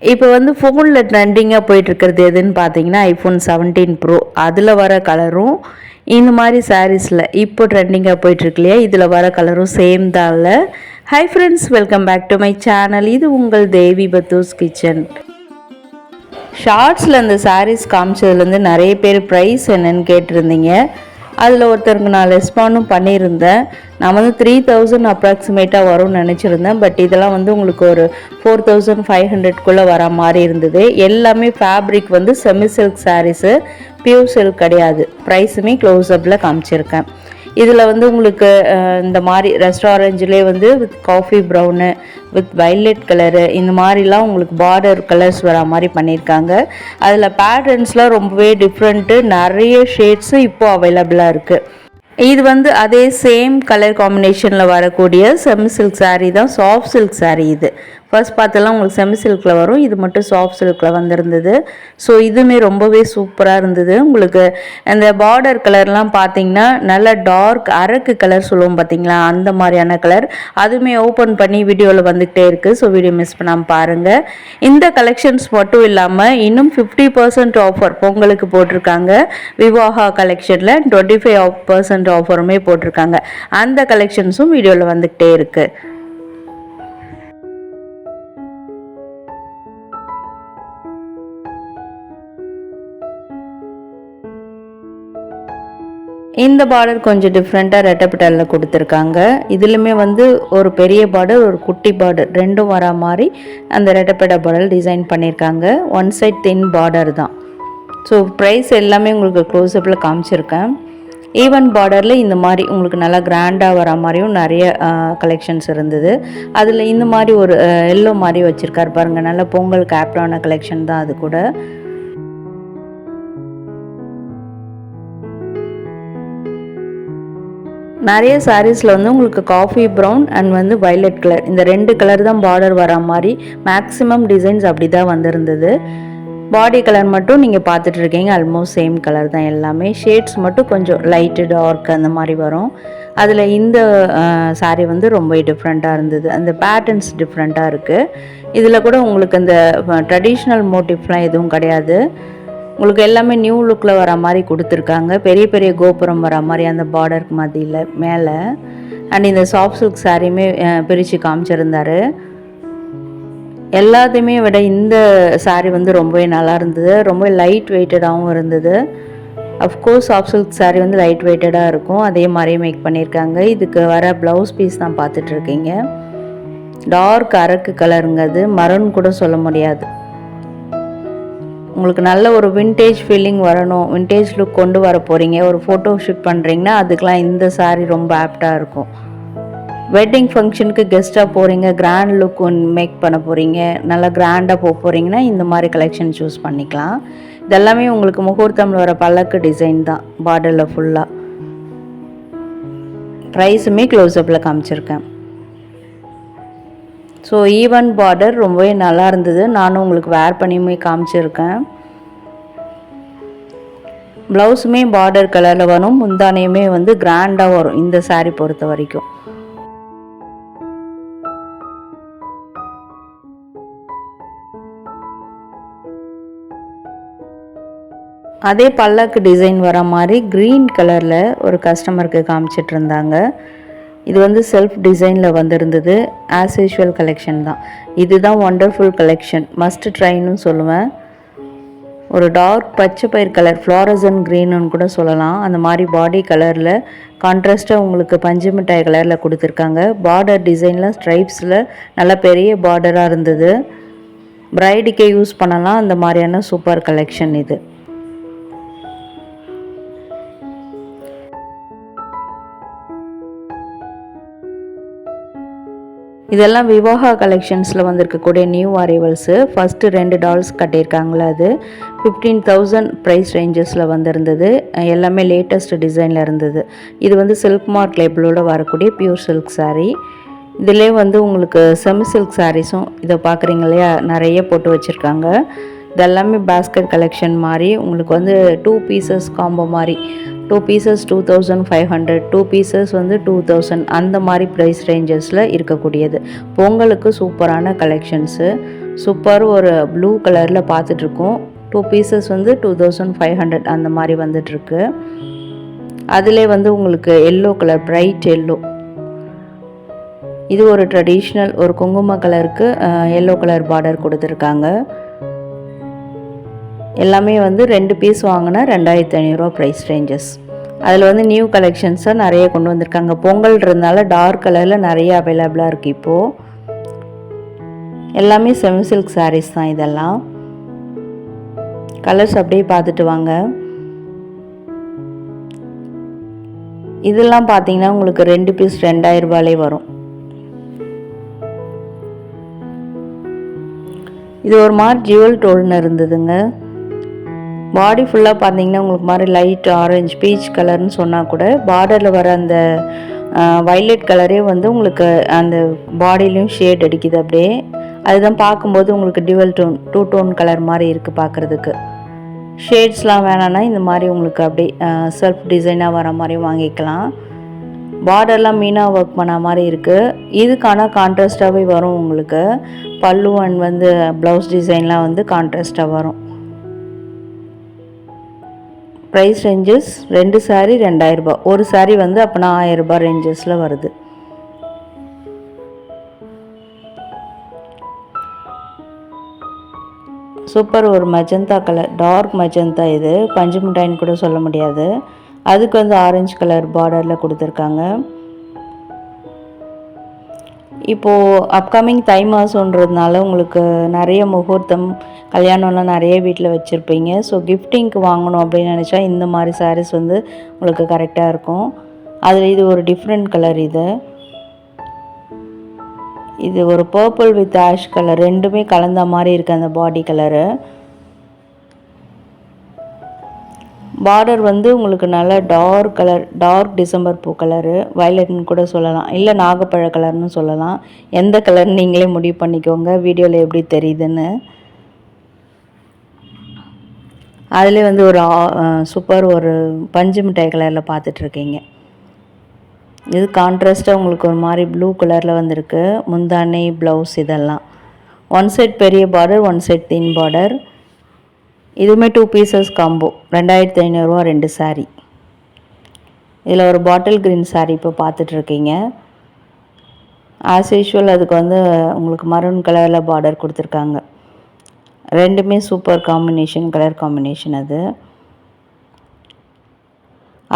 இப்போ வந்து ஃபோனில் ட்ரெண்டிங்காக போயிட்டுருக்கிறது எதுன்னு பார்த்தீங்கன்னா ஐஃபோன் 17 ப்ரோ அதில் வர கலரும் இந்த மாதிரி சாரீஸில் இப்போ ட்ரெண்டிங்காக போயிட்டுருக்கு இல்லையா, இதில் வர கலரும் சேம் தான் இல்லை. Hi friends, welcome back to my channel. இது உங்கள் தேவி பத்தூஸ் கிச்சன். ஷார்ட்ஸில் அந்த சாரீஸ் காமிச்சதுலேருந்து நிறைய பேர் ப்ரைஸ் என்னன்னு கேட்டிருந்தீங்க. அதில் ஒருத்தருக்கு நான் ரெஸ்பாண்டும் பண்ணியிருந்தேன். நான் வந்து 3000 அப்ராக்சிமேட்டாக வரும்னு நினச்சிருந்தேன். பட் இதெல்லாம் வந்து உங்களுக்கு ஒரு 4500 வர மாதிரி இருந்தது. எல்லாமே ஃபேப்ரிக் வந்து semi silk saris, pure silk கிடையாது. ப்ரைஸுமே க்ளோஸ்அப்பில் காமிச்சிருக்கேன். இதில் வந்து உங்களுக்கு இந்த மாதிரி ரெஸ்டாரண்ட்லேயே வந்து with coffee brown with violet colour இந்த மாதிரிலாம் உங்களுக்கு பார்டர் கலர்ஸ் வர மாதிரி பண்ணியிருக்காங்க. அதில் பேட்டர்ன்ஸ்லாம் ரொம்பவே டிஃப்ரெண்ட்டு, நிறைய ஷேட்ஸு இப்போது அவைலபிளாக இருக்குது. இது வந்து அதே சேம் கலர் காம்பினேஷனில் வரக்கூடிய செமி சில்க் சாரீ தான், சாஃப்ட் சில்க் சாரீ. இது ஃபர்ஸ்ட் பார்த்தெல்லாம் உங்களுக்கு செமி சில்கில் வரும், இது மட்டும் சாஃப்ட் சில்கில் வந்திருந்தது. ஸோ இதுவுமே ரொம்பவே சூப்பராக இருந்தது. உங்களுக்கு அந்த பார்டர் கலர்லாம் பார்த்தீங்கன்னா நல்ல டார்க் அரக்கு கலர் சொல்லுவோம் பார்த்தீங்களா, அந்த மாதிரியான கலர். அதுவுமே ஓப்பன் பண்ணி வீடியோவில் வந்துகிட்டே இருக்குது. ஸோ வீடியோ மிஸ் பண்ணாமல் பாருங்கள். இந்த கலெக்ஷன்ஸ் மட்டும் இல்லாமல் இன்னும் 50% ஆஃபர் பொங்கலுக்கு போட்டிருக்காங்க. விவாஹா கலெக்ஷனில் 25% ஆஃபருமே போட்டிருக்காங்க. அந்த கலெக்ஷன்ஸும் வீடியோவில் வந்துகிட்டே இருக்குது. இந்த பார்டர் கொஞ்சம் டிஃப்ரெண்ட்டாக ரெட்டப்பட்டலில் கொடுத்துருக்காங்க. இதுலையுமே வந்து ஒரு பெரிய பார்டர், ஒரு குட்டி பார்டர் ரெண்டும் வரா மாதிரி அந்த ரெட்டப்பட்ட பார்டர் டிசைன் பண்ணியிருக்காங்க. ஒன் சைட் தின் பார்டர் தான். ஸோ ப்ரைஸ் எல்லாமே உங்களுக்கு க்ளோஸ்அப்பில் காமிச்சிருக்கேன். ஈவன் பார்டரில் இந்த மாதிரி உங்களுக்கு நல்லா கிராண்டாக வர மாதிரியும் நிறைய கலெக்ஷன்ஸ் இருந்தது. அதில் இந்த மாதிரி ஒரு எல்லோ மாதிரி வச்சுருக்காரு பாருங்கள், நல்ல பொங்கல் கேப்டான கலெக்ஷன் தான் அது கூட. நிறைய சாரீஸில் வந்து உங்களுக்கு காஃபி ப்ரௌன் அண்ட் வந்து வைலட் கலர், இந்த ரெண்டு கலர் தான் பார்டர் வர மாதிரி மேக்ஸிமம் டிசைன்ஸ் அப்படி தான் வந்திருந்தது. பாடி கலர் மட்டும் நீங்கள் பார்த்துட்டு இருக்கீங்க, ஆல்மோஸ்ட் சேம் கலர் தான் எல்லாமே. ஷேட்ஸ் மட்டும் கொஞ்சம் லைட்டு டார்க் அந்த மாதிரி வரும். அதில் இந்த சாரீ வந்து ரொம்ப டிஃப்ரெண்ட்டாக இருந்தது. அந்த பேட்டர்ன்ஸ் டிஃப்ரெண்ட்டாக இருக்குது. இதில் கூட உங்களுக்கு அந்த ட்ரெடிஷ்னல் மோட்டிவ்லாம் எதுவும் கிடையாது. உங்களுக்கு எல்லாமே நியூ லுக்கில் வர மாதிரி கொடுத்துருக்காங்க. பெரிய பெரிய கோபுரம் வர மாதிரி அந்த பார்டருக்கு மத்தியில் மேலே. அண்ட் இந்த சாஃப்ட் சில்க் சாரியுமே பிரித்து காமிச்சிருந்தார். எல்லாத்தையுமே விட இந்த சாரீ வந்து ரொம்பவே நல்லா இருந்தது. ரொம்ப லைட் வெயிட்டடாகவும் இருந்தது. அஃப்கோர்ஸ் சாஃப்ட் சில்க் சாரீ வந்து லைட் வெயிட்டடாக இருக்கும், அதே மாதிரியே மேக் பண்ணியிருக்காங்க. இதுக்கு வர ப்ளவுஸ் பீஸ் தான் பார்த்துட்ருக்கீங்க. டார்க் அரக்கு கலருங்க, அது மரன் கூட சொல்ல முடியாது. உங்களுக்கு நல்ல ஒரு விண்டேஜ் ஃபீலிங் வரணும், விண்டேஜ் லுக் கொண்டு வர போகிறீங்க, ஒரு ஃபோட்டோ ஷூட் பண்ணுறீங்கன்னா அதுக்கெலாம் இந்த சாரீ ரொம்ப ஆப்டாக இருக்கும். வெட்டிங் ஃபங்க்ஷனுக்கு கெஸ்ட்டாக போகிறீங்க, கிராண்ட் லுக் மேக் பண்ண போகிறீங்க, நல்லா கிராண்டாக போக போகிறீங்கன்னா இந்த மாதிரி கலெக்ஷன் சூஸ் பண்ணிக்கலாம். இதெல்லாமே உங்களுக்கு முகூர்த்தமில் வர பல்லக்கு டிசைன் தான் பார்டரில் ஃபுல்லாக. ப்ரைஸுமே க்ளோஸ்அப்பில் காமிச்சிருக்கேன். ஸோ ஈவன் பார்டர் ரொம்பவே நல்லா இருந்தது. நானும் உங்களுக்கு வேர் பண்ணியுமே காமிச்சிருக்கேன். ப்ளவுஸுமே பார்டர் கலரில் வரும், முந்தானையுமே வந்து கிராண்டாக வரும் இந்த சாரீ பொறுத்த வரைக்கும். அதே பல்லக்கு டிசைன் வர மாதிரி க்ரீன் கலரில் ஒரு கஸ்டமருக்கு காமிச்சிட்டு இருந்தாங்க. இது வந்து செல்ஃப் டிசைனில் வந்திருந்தது. ஆஸ் யூஷுவல் கலெக்ஷன் தான். இதுதான் ஒண்டர்ஃபுல் கலெக்ஷன், மஸ்ட் ட்ரைன்னு சொல்லுவேன். ஒரு டார்க் பச்சை பயிர் கலர், ஃப்ளாரசன் க்ரீனுன்னு கூட சொல்லலாம். அந்த மாதிரி பாடி கலரில் கான்ட்ராஸ்ட்டாக உங்களுக்கு பஞ்சு மிட்டாய் கலரில் கொடுத்துருக்காங்க. பார்டர் டிசைனில் ஸ்ட்ரைப்ஸில் நல்ல பெரிய பார்டராக இருந்தது. ப்ரைடுக்கே யூஸ் பண்ணலாம், அந்த மாதிரியான சூப்பர் கலெக்ஷன் இது. இதெல்லாம் விவாஹா கலெக்ஷன்ஸில் வந்திருக்கக்கூடிய நியூ அரைவல்ஸு. ஃபஸ்ட்டு 2 டால்ஸ் கட்டியிருக்காங்களே, அது 15,000 ப்ரைஸ் ரேஞ்சஸில் வந்திருந்தது. எல்லாமே லேட்டஸ்ட் டிசைனில் இருந்தது. இது வந்து சில்க் மார்க் லேபிளோடு வரக்கூடிய பியூர் சில்க் சாரீ. இதிலே வந்து உங்களுக்கு செமி சில்க் சாரீஸும் இதை பார்க்குறீங்க இல்லையா, நிறைய போட்டு வச்சுருக்காங்க. இதெல்லாமே பேஸ்கெட் கலெக்ஷன் மாதிரி உங்களுக்கு வந்து 2 பீசஸ் காம்போ மாதிரி 2 பீசஸ் 2500, 2 பீசஸ் வந்து 2000 அந்த மாதிரி ப்ரைஸ் ரேஞ்சஸில் இருக்கக்கூடியது. பொங்கலுக்கு சூப்பரான கலெக்ஷன்ஸு. சூப்பர் ஒரு ப்ளூ கலரில் பார்த்துட்ருக்கோம். 2 பீசஸ் வந்து 2500 அந்த மாதிரி வந்துட்டுருக்கு. அதிலே வந்து உங்களுக்கு எல்லோ கலர், பிரைட் எல்லோ, இது ஒரு ட்ரெடிஷ்னல் ஒரு குங்கும கலருக்கு எல்லோ கலர் பார்டர் கொடுத்துருக்காங்க. எல்லாமே வந்து 2 பீஸ் வாங்கினா 2500 ப்ரைஸ் ரேஞ்சஸ். அதில் வந்து நியூ கலெக்ஷன்ஸாக நிறைய கொண்டு வந்திருக்காங்க. பொங்கல்ன்றதுனால டார்க் கலரில் நிறைய அவைலபிளாக இருக்குது. இப்போது எல்லாமே செமி சில்க் சாரீஸ் தான். இதெல்லாம் கலர்ஸ் அப்படியே பார்த்துட்டு வாங்க. இதெல்லாம் பார்த்தீங்கன்னா உங்களுக்கு 2 பீஸ் 2000 ரூபாயிலே வரும். இது ஒரு மாதிரி ஜுவல் டோன் இருந்ததுங்க. பாடி ஃபுல்லாக பார்த்தீங்கன்னா உங்களுக்கு மாதிரி லைட் ஆரஞ்சு பீச் கலர்னு சொன்னால் கூட பார்டரில் வர அந்த வைலட் கலரே வந்து உங்களுக்கு அந்த பாடியிலையும் ஷேட் அடிக்குது அப்படியே. அதுதான் பார்க்கும்போது உங்களுக்கு டியூவல் டோன் 2 டோன் கலர் மாதிரி இருக்குது பார்க்குறதுக்கு. ஷேட்ஸ்லாம் வேணான்னா இந்த மாதிரி உங்களுக்கு அப்படியே செல்ஃப் டிசைனாக வர மாதிரி வாங்கிக்கலாம். பார்டர்லாம் மீனாக ஒர்க் பண்ண மாதிரி இருக்குது. இதுக்கான கான்ட்ராஸ்டாகவே வரும் உங்களுக்கு. பல்லு அண்ட் வந்து ப்ளவுஸ் டிசைன்லாம் வந்து கான்ட்ராஸ்டாக வரும். ப்ரைஸ் ரேஞ்சஸ் 2 சாரீ 2000 ரூபாய், ஒரு சாரீ வந்து அப்போனா 1000 ரூபாய் ரேஞ்சஸில் வருது. சூப்பர் ஒரு மஜந்தா கலர், டார்க் மஜந்தா, இது பஞ்சு மிட்டாயின்னு கூட சொல்ல முடியாது. அதுக்கு வந்து ஆரஞ்சு கலர் பார்டரில் கொடுத்துருக்காங்க. இப்போது அப்கமிங் தை மாதன்றதுனால உங்களுக்கு நிறைய முகூர்த்தம் கல்யாணம்லாம் நிறைய வீட்டில் வச்சுருப்பீங்க. ஸோ கிஃப்டிங்க்கு வாங்கணும் அப்படின்னு நினச்சா இந்த மாதிரி சாரீஸ் வந்து உங்களுக்கு கரெக்டாக இருக்கும். அதில் இது ஒரு டிஃப்ரெண்ட் கலர். இது ஒரு பர்பிள் வித் ஆஷ் கலர், ரெண்டுமே கலந்த மாதிரி இருக்குது அந்த பாடி கலரு. பார்டர் வந்து உங்களுக்கு நல்ல டார்க் கலர், டார்க் டிசம்பர் பூ கலரு, வயலட்னு கூட சொல்லலாம், இல்லை நாகப்பழ கலர்னு சொல்லலாம். எந்த கலர்னு நீங்களே முடிவு பண்ணிக்கோங்க வீடியோவில் எப்படி தெரியுதுன்னு. அதிலே வந்து ஒரு சூப்பர் ஒரு பஞ்சு மிட்டாய் கலரில் பார்த்துட்ருக்கீங்க. இது கான்ட்ராஸ்ட்டாக உங்களுக்கு ஒரு மாதிரி ப்ளூ கலரில் வந்திருக்கு. முந்தானை ப்ளவுஸ் இதெல்லாம் ஒன் செட் பெரிய பார்டர், ஒன் செட் தின் பார்டர். இதுவுமே 2 பீசஸ் காம்போ 2500 ரூபா 2 சாரீ. இதில் ஒரு பாட்டில் க்ரீன் சாரீ இப்போ பார்த்துட்ருக்கீங்க. ஆஸ் யூஷுவல் அதுக்கு வந்து உங்களுக்கு மரூன் கலரில் பார்டர் கொடுத்துருக்காங்க. ரெண்டுமே சூப்பர் காம்பினேஷன், கலர் காம்பினேஷன்.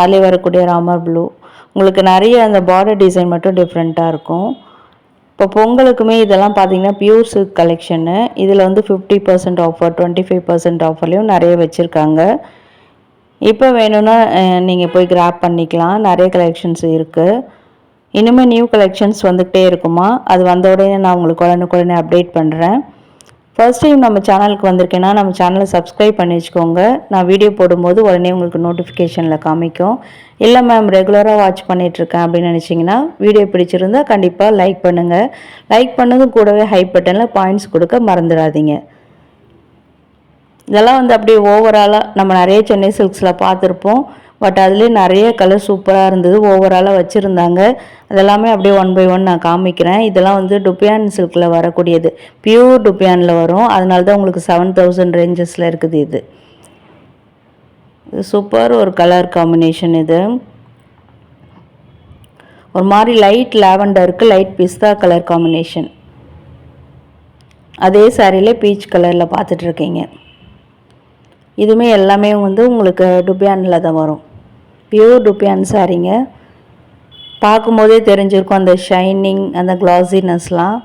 அதிலே வரக்கூடிய ராமர் ப்ளூ, உங்களுக்கு நிறைய அந்த பார்டர் டிசைன் மட்டும் டிஃப்ரெண்ட்டாக இருக்கும். இப்போ பொங்கலுக்குமே இதெல்லாம் பார்த்தீங்கன்னா பியூர் சில்க் கலெக்ஷனு. இதில் வந்து 50% ஆஃபர், 25% ஆஃபர்லேயும் நிறைய வச்சுருக்காங்க. இப்போ வேணும்னா நீங்கள் போய் கிராப் பண்ணிக்கலாம். நிறைய கலெக்ஷன்ஸ் இருக்குது. இனிமேல் நியூ கலெக்ஷன்ஸ் வந்துக்கிட்டே இருக்குமா, அது வந்த உடனே நான் உங்களுக்கு உடனுக்குடனே அப்டேட் பண்ணுறேன். ஃபர்ஸ்ட் டைம் நம்ம சேனலுக்கு வந்திருக்கேன்னா நம்ம சேனலை சப்ஸ்கிரைப் பண்ணி வச்சுக்கோங்க. நான் வீடியோ போடும்போது உடனே உங்களுக்கு நோட்டிஃபிகேஷனில் காமிக்கும். இல்லை மேம் ரெகுலராக வாட்ச் பண்ணிகிட்ருக்கேன் அப்படின்னு நினச்சிங்கன்னா வீடியோ பிடிச்சிருந்தால் கண்டிப்பாக லைக் பண்ணுங்கள். லைக் பண்ணதும் கூடவே ஹை பட்டனில் பாயிண்ட்ஸ் கொடுக்க மறந்துடாதீங்க. இதெல்லாம் வந்து அப்படியே ஓவராலாக நம்ம நிறைய சென்னை சில்க்ஸில் பார்த்துருப்போம். பட் அதுலேயே நிறைய கலர் சூப்பராக இருந்தது, ஓவராலாக வச்சுருந்தாங்க. அதெல்லாமே அப்படியே 1 by 1 நான் காமிக்கிறேன். இதெல்லாம் வந்து டுபியான் சில்கில் வரக்கூடியது, பியூர் டுபியானில் வரும். அதனால தான் உங்களுக்கு 7000 ரேஞ்சஸில் இருக்குது. இது சூப்பர் ஒரு கலர் காம்பினேஷன். இது ஒரு மாதிரி லைட் லாவெண்டருக்கு லைட் பிஸ்தா கலர் காம்பினேஷன். அதே சாரியில் பீச் கலரில் பார்த்துட்ருக்கீங்க. இதுவுமே எல்லாமே வந்து உங்களுக்கு டுபியானில் தான் வரும். பியூர் டுபியான் சாரீங்க. பார்க்கும்போதே தெரிஞ்சிருக்கும் அந்த ஷைனிங், அந்த கிளாஸினஸ்லாம்.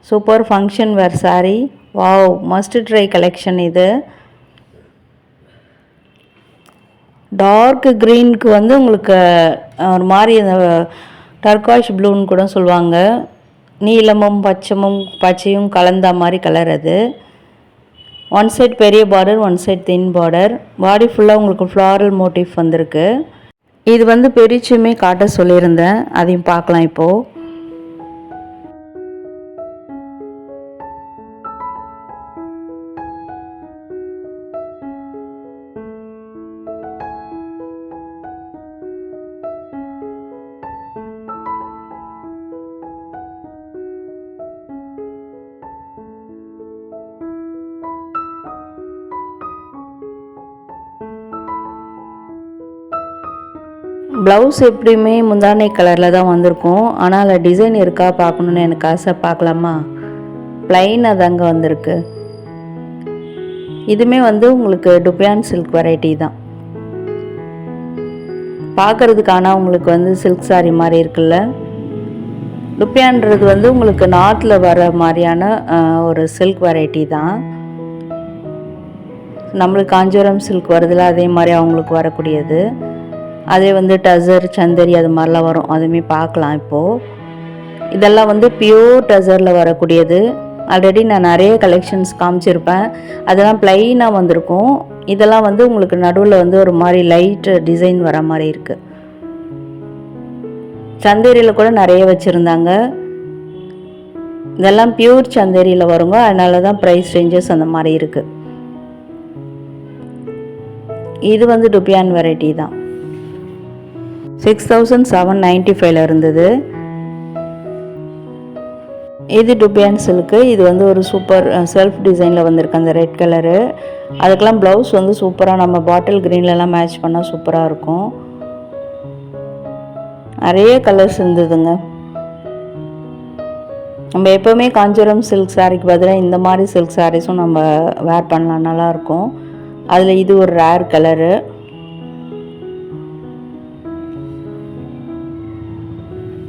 Super function wear sari. Wow, must try collection. இது டார்க் க்ரீனுக்கு வந்து உங்களுக்கு ஒரு மாதிரி அந்த டர்காஷ் ப்ளூன்னு கூட சொல்லுவாங்க. நீலமும் பச்சையும் கலந்த மாதிரி கலர். அது ஒன் சைட் பெரிய பார்டர், ஒன் சைட் தின் பார்டர். பாடி ஃபுல்லாக உங்களுக்கு ஃப்ளாரல் மோட்டிவ் வந்திருக்கு. இது வந்து பெரிச்சுமே காட்ட சொல்லியிருந்தேன், அதையும் பார்க்கலாம் இப்போது. ப்ளவுஸ் எப்படியுமே முந்தானை கலரில் தான் வந்திருக்கும். ஆனால் அதில் டிசைன் இருக்கா பார்க்கணுன்னு எனக்கு ஆசை. பார்க்கலாமா? ப்ளைனாக தாங்க வந்திருக்கு. இதுவுமே வந்து உங்களுக்கு டுபியான் சில்க் வெரைட்டி தான். பார்க்குறதுக்கான உங்களுக்கு வந்து சில்க் சாரி மாதிரி இருக்குல்ல. டுப்பியான்றது வந்து உங்களுக்கு நார்த்தில் வர மாதிரியான ஒரு சில்க் வெரைட்டி தான். நம்மளுக்கு காஞ்சிபுரம் சில்க் வருதுல, அதே மாதிரி அவங்களுக்கு வரக்கூடியது. அதே வந்து டசர் சந்தரி அது மாதிரிலாம் வரும், அதுவுமே பார்க்கலாம். இப்போது இதெல்லாம் வந்து பியூர் டசரில் வரக்கூடியது. ஆல்ரெடி நான் நிறைய கலெக்ஷன்ஸ் காமிச்சிருப்பேன். அதெல்லாம் ப்ளைனாக வந்திருக்கும். இதெல்லாம் வந்து உங்களுக்கு நடுவில் வந்து ஒரு மாதிரி லைட் டிசைன் வர மாதிரி இருக்குது. சந்தேரியில் கூட நிறைய வச்சுருந்தாங்க. இதெல்லாம் பியூர் சந்தேரியில் வருங்க, அதனால தான் ப்ரைஸ் ரேஞ்சஸ் அந்த மாதிரி இருக்குது. இது வந்து டுபியான் வெரைட்டி தான். 6795 இருந்தது. இது டுபியான் சில்க்கு. இது வந்து ஒரு சூப்பர் செல்ஃப் டிசைனில் வந்திருக்கு அந்த ரெட் கலரு. அதுக்கெல்லாம் ப்ளவுஸ் வந்து சூப்பராக நம்ம பாட்டில் க்ரீன்லலாம் மேட்ச் பண்ணால் சூப்பராக இருக்கும். நிறைய கலர்ஸ் இருந்ததுங்க. நம்ம எப்போவுமே காஞ்சிபுரம் சில்க் சாரிக்கு பதிலாக இந்த மாதிரி சில்க் சாரீஸும் நம்ம வேர் பண்ணலாம், நல்லாயிருக்கும். அதில் இது ஒரு ரேர் கலரு.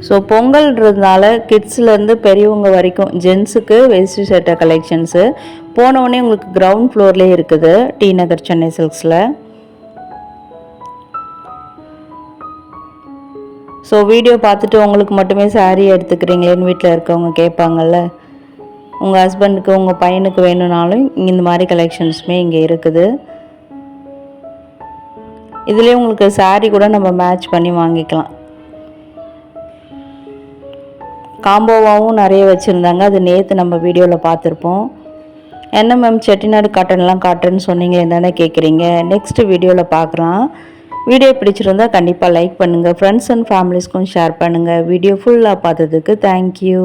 ஸோ பொங்கல்ன்றதுனால கிட்ஸ்லேருந்து பெரியவங்க வரைக்கும் ஜென்ஸுக்கு வேஸ்டி சட்டை கலெக்ஷன்ஸு போனவுடனே உங்களுக்கு கிரவுண்ட் ஃப்ளோர்லேயே இருக்குது, D Nagar Chennai சில்க்ஸில். So video பார்த்துட்டு உங்களுக்கு மட்டுமே சாரீ எடுத்துக்கிறீங்களேன்னு வீட்டில் இருக்கவங்க கேட்பாங்கள்ல. உங்கள் ஹஸ்பண்டுக்கு உங்கள் பையனுக்கு வேணும்னாலும் இந்த மாதிரி கலெக்ஷன்ஸுமே இங்கே இருக்குது. இதுலேயே உங்களுக்கு சாரீ கூட நம்ம மேட்ச் பண்ணி வாங்கிக்கலாம். காம்போவாகவும் நிறைய வச்சுருந்தாங்க. அது நேற்று நம்ம வீடியோவில் பார்த்துருப்போம். என்ன மேம் செட்டிநாடு காட்டன்லாம் காட்டுன்னு சொன்னீங்களே தானே கேட்குறீங்க. நெக்ஸ்ட் வீடியோவில் பார்க்கலாம். வீடியோ பிடிச்சிருந்தா கண்டிப்பாக லைக் பண்ணுங்கள். ஃப்ரெண்ட்ஸ் அண்ட் ஃபேமிலிஸ்க்கும் ஷேர் பண்ணுங்கள். வீடியோ ஃபுல்லாக பார்த்ததுக்கு தேங்க்யூ.